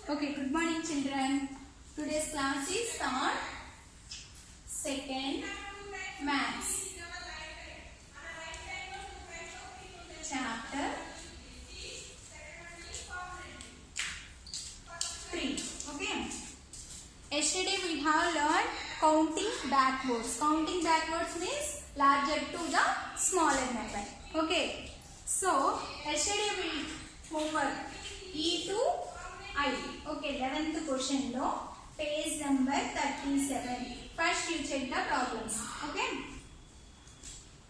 Okay, good morning children. Today's class is on second maths chapter 3. Okay. Yesterday we have learned counting backwards. Counting backwards means larger to the smaller number. Okay. So yesterday we homework E to I. Okay, 11th question lo page number 37. First you check the problems. Okay.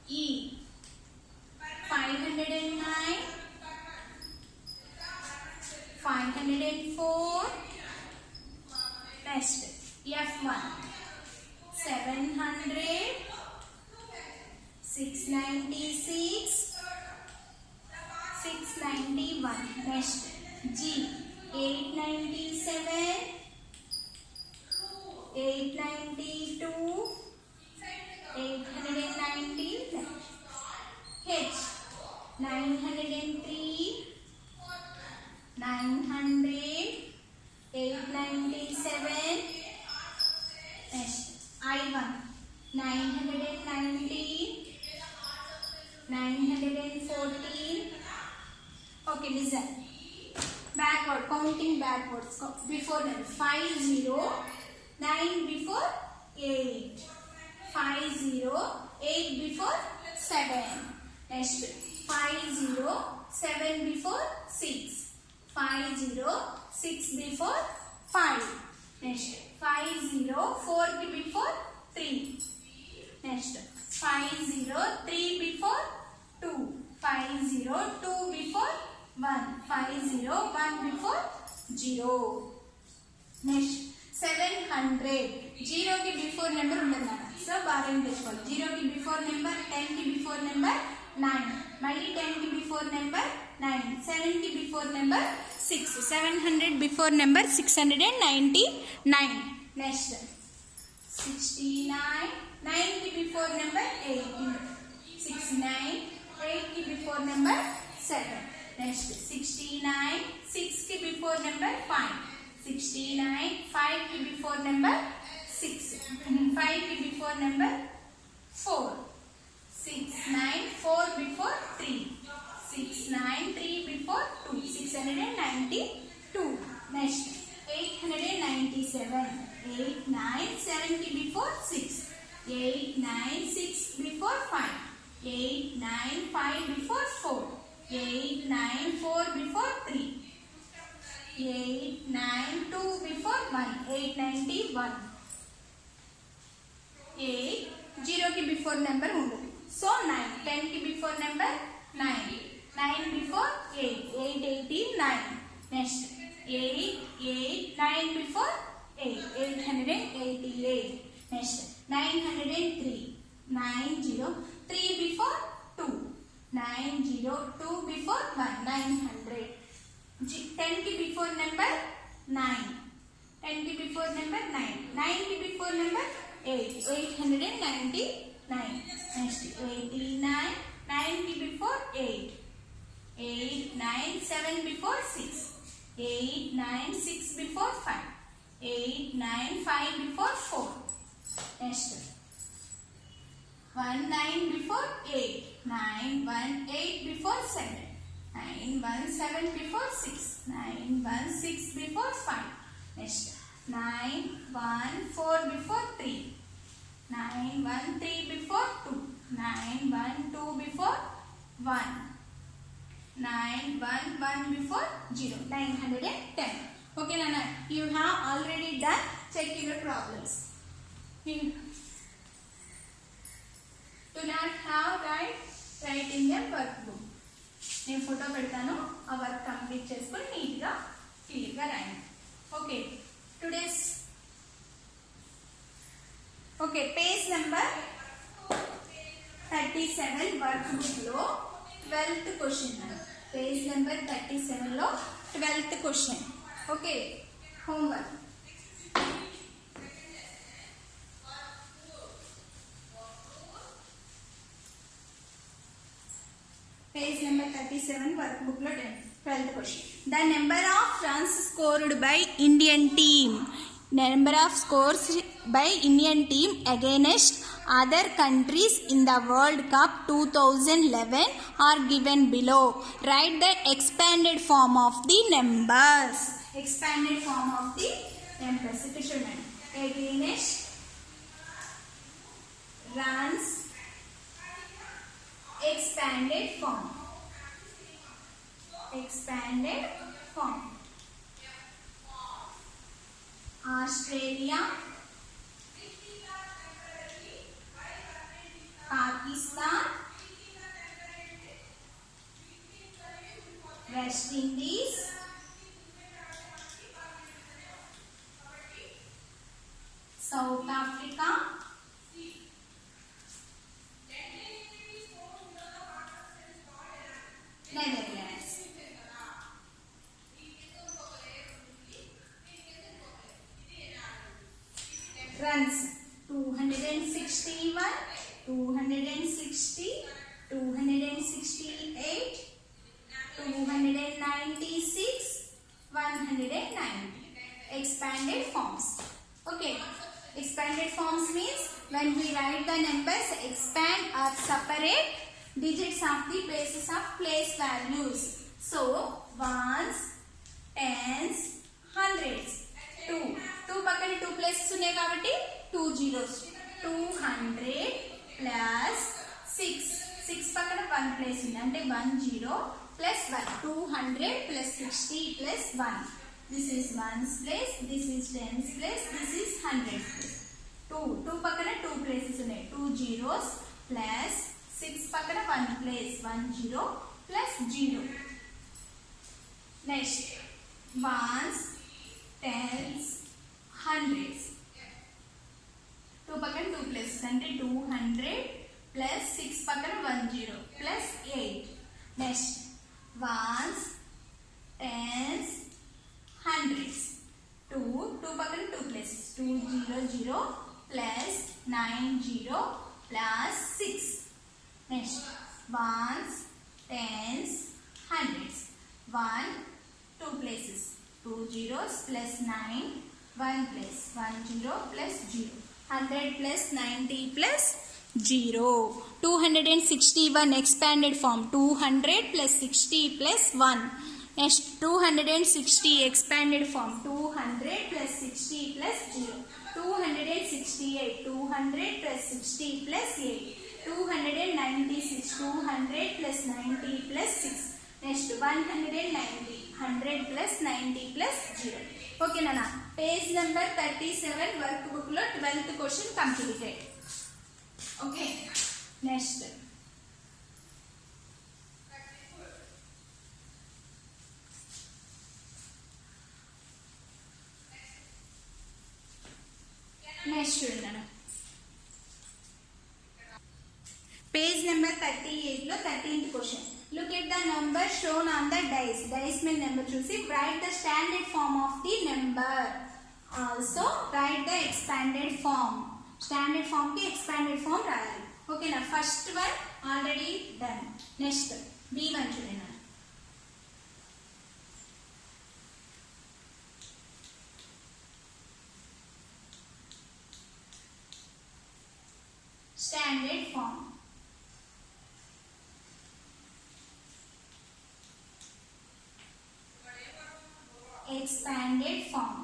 E 509, 504. Next F1 700, 696, 691. Next G 897, 892, 890. H 903, 900, 897. Next I1 990, 914. Okay, listen. Backward, counting backwards. Before them 50, 9 before 8, 50, 8 before 7. Next 50, 7 before 6, 50, 6 before 5. Next 50, 4 before 3. Next 50, 3 before 2, 50, 2 before 1, 50, 1 before 0. Next 700. 0 की before number ఉండదు सब बारे में తెలుసుకోవాలి. 0 की before number, 10 की before number 9, మళ్ళీ 10 की before number 9, 7 की before number 6, 700 before number 699. Next 69, 9 की before number 8, 69, 8 की before number 7. Next 69, 6 की before number 5, 69, 5 की before number 6, 5 की before number 4, 69, 4 before 3, 69, 3 before 2, 692. Next 897, 8, 9, 7 की before 6, 8, 9, 6 before 5, 8, 9, 5 before 4, 8, 9, 4 before 3, 8, 9, 2 before 1, 891. 8, 0 की before number ఉండదు. So 9, 10 की before number 9, 9 before 8, 889. Next 8, 8, 9 before 8, 888. Next 903, 90, 3 before 2, 90, 2 before 1, 900. 10 की before number 9, 10 की before number 9, 9 की before number 8, 899. Next 89, 9 की before 8, 8, 9, 7 before 6, 8, 9, 6 before 5, 8, 9, 5 before 4. Next 1, 9 before 8, 9, 1, 8 before 7, 9, 1, 7 before 6, 9, 1, 6 before 5. Next 9, 1, 4 before 3, 9, 1, 3 before 2, 9, 1, 2 before 1, 9, 1, 1 before 0, 910. Okay, Nana, you have already done. Check your problems. You do not have write in the workbook. నేను photo పెడతాను, ఆ work complete చేసుకొని నీట్గా క్లియర్గా రాయండి. Okay, today's okay page number 37 work బుక్లో 12th question. Page number 37లో 12th question. Okay, homework. Page number 37 workbook lo 12th question. The number of runs scored scored by Indian team. Number of scores by Indian team against other countries in the World Cup 2011 are given below. Write the expanded form of the numbers. Expanded form of the numbers. ఇక్కడ చూడండి. Against runs expanded form. Expanded form. Australia, Pakistan, West Indies, South Africa, Netherlands. Runs 261, 260, 268, 296, 190. Expanded forms. Okay. Expanded forms means when we write the numbers, expand or separate digits of the basis of place values. So, ones, tens, hundreds. 2 పక్కన 2 places ఉన్నాయి కాబట్టి 2 zeros. 200 plus 6 పక్కన 1 place ఉంది అంటే 10 plus 1. 200 plus 60 plus 1. This is 1's place, this is 10's place, this is 100's place. 2 పక్కన 2 places ఉన్నాయి. 2 zeros plus 6 పక్కన 1 place 10 plus 0. Next ones, tens, hundreds. 2 పక్కన 2 ప్లేసెస్ అంటే 200 ప్లస్ 6 పక్కన 10 plus 8. Next ones, tens, hundreds. 2 పక్కన 2 places 200 plus 90 plus 6. Next ones, tens, hundreds. 1 2 places 2 zeros plus 9 1 place 10 plus 0. 100 plus 90 plus 0. 261 expanded form. 200 plus 60 plus 1. Next 260 expanded form. 200 plus 60 plus 0. 268 200 plus 60 plus 8. 296 200 plus 90 plus 6. Next 190 100 plus 90 plus 0. Okay Nana. Page number 37 workbook lo 12th question completed. Okay. Next. Next Nana. Page number 38 lo 13th question. Look at the number shown on the dice. Dice mean number choose. Write the standard form of the number. Also write the expanded form. Standard form ki expanded form rayali. Okay na. First one already done. Next B1 chudena. Standard form. Expanded form.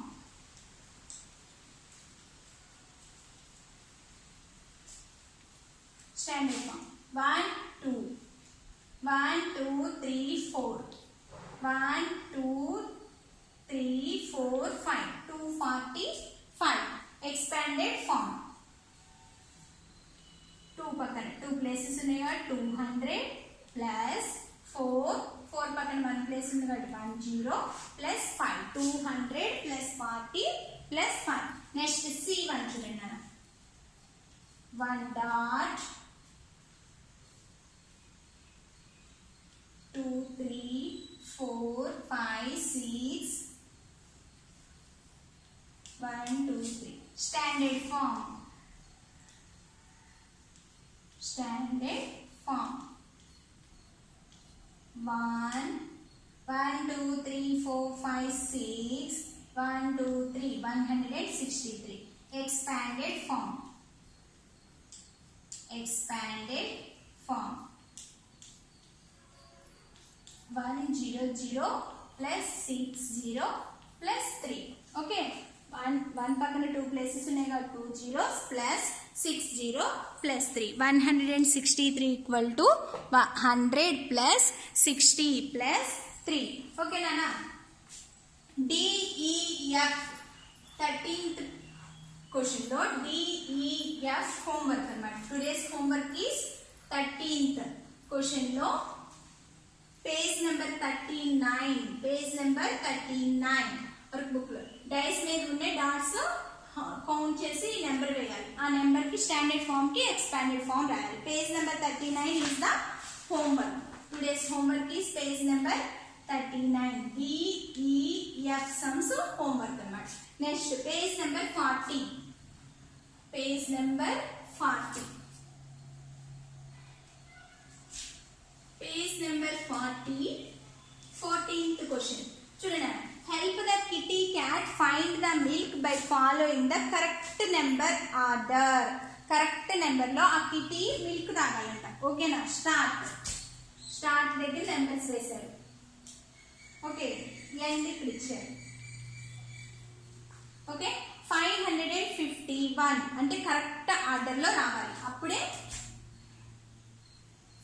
Standard form. 1 2 1 2 3 4 1 2 3 4 5 245. Expanded form. 2 పక్కన 2 places ఉన్నాయి కాబట్టి 200 plus 4 పక్కన 1 place ఉంది కాబట్టి 10 plus 5. 200 plus 40 plus 5. Next C1 చూడండి అన్న. 1 dot 2 3 4 5 6 1 2 3. Standard form. Standard form. 1 2 3 4 5 6 1 2 3 163 expanded form 100 plus 60 plus 3 okay one పక్కన 2 places ఉన్నాయి కదా 2 zeros plus 60 plus 3 163 equal to 100 plus 60 plus 3 okay nana DEF 13th question lo DEF homework anamata today's homework is 13th question lo page number 39 work book లో dice మీద ఉన్న dots count చేసి number వేయాలి ఆ number కి standard form కి expanded form రాయాలి page number 39 is the homework today's homework is page number 39 DEF sums homework అన్నమాట next page number 40 page number 40 page number 40 14th question చూడండి help the kitty cat find the milk by following the correct number order correct number లో ఆ kitty milk తాగాలంట ఓకేనా start దగ్గర numbers వేశారు okay end ఇక్కడ ఇచ్చారు okay 551 అంటే correct order లో రావాలి అప్పుడే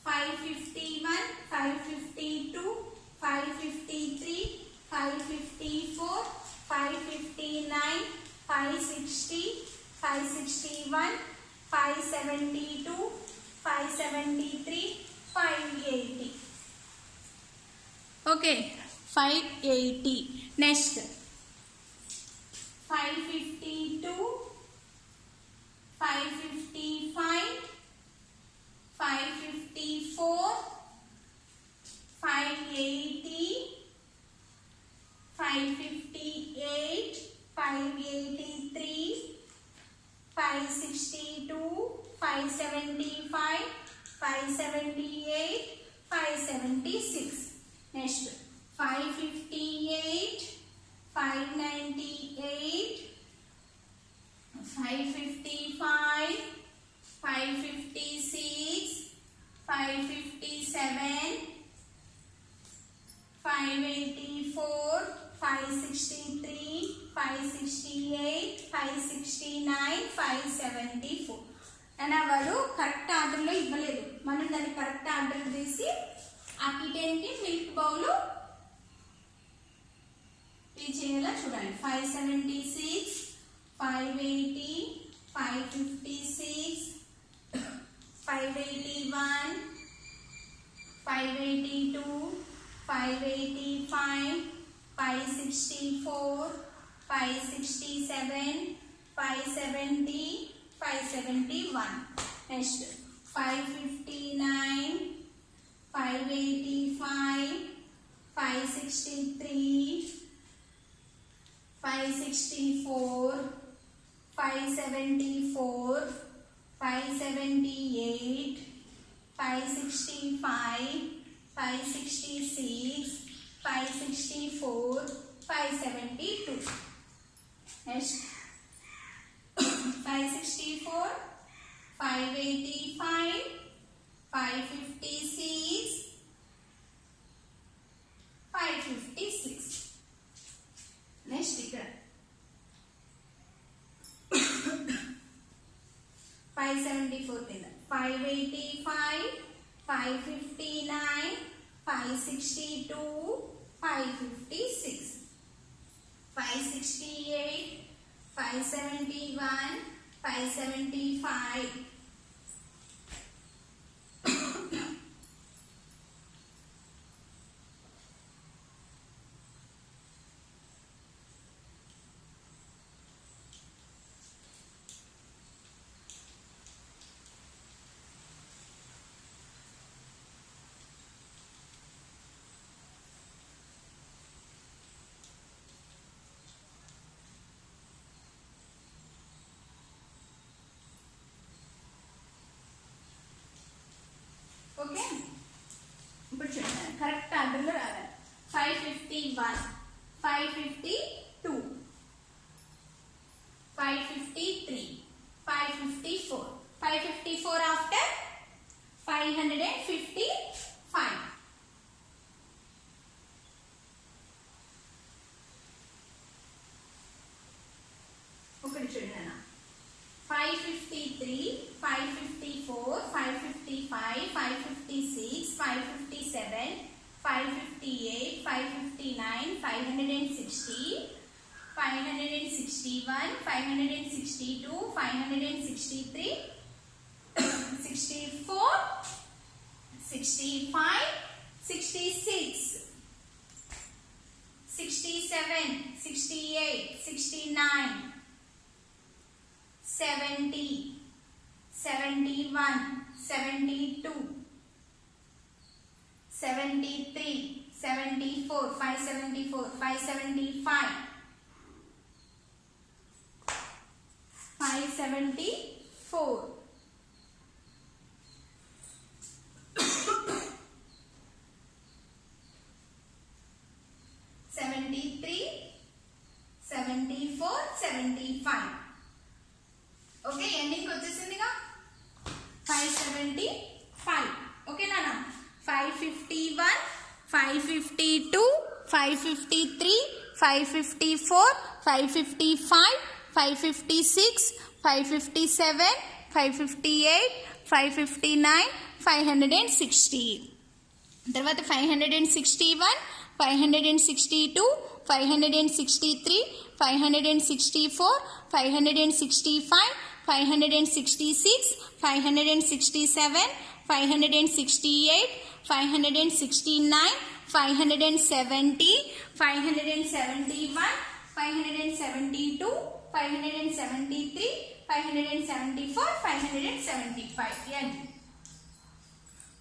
551 552 553 554 559 560 561 572 573 580 okay 580 next 552 555 554 580 558 583 562 575 578 576 next 558 598 555 556 557 584 563 568 569 574 అన్న వాడు కరెక్ట్ ఆర్డర్లో ఇవ్వలేదు మనం దాన్ని కరెక్ట్ ఆర్డర్ తీసి ఆ కిటెన్కి మిల్క్ బౌల్ చేయాలా చూడండి 576 580 556 581 582 585 564 567 570 571 next 559 585 563 564 574 578 565 566 564 572 next 564 585 556 556 next ఇక్కడ 574 కింద 585 559 562 556 568 571 575 ఓకే ఇప్పుడు చూడండి కరెక్ట్ ఆర్డర్లో రావాలి 551 552 చూడండి 553 554 555 556 557 558 559 560 561 562 563 64 65 66 67 68 69 70 71 72 73 74 574 575 574 73 74 75 ఓకే ఎండింగ్ వచ్చేసిందిగా 575 ఓకే నానా 551 552 553 554 555 556 557 558 559 560 తర్వాత 561 562 563 564 565 566 567 568 569 570 571 572 573 574 575 end.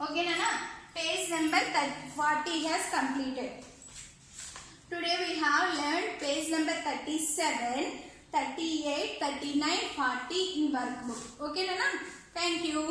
Okay Nana, page number 40 has completed. Today we have learned page number 37, 38, 39, 40 in workbook. Okay Nana, thank you.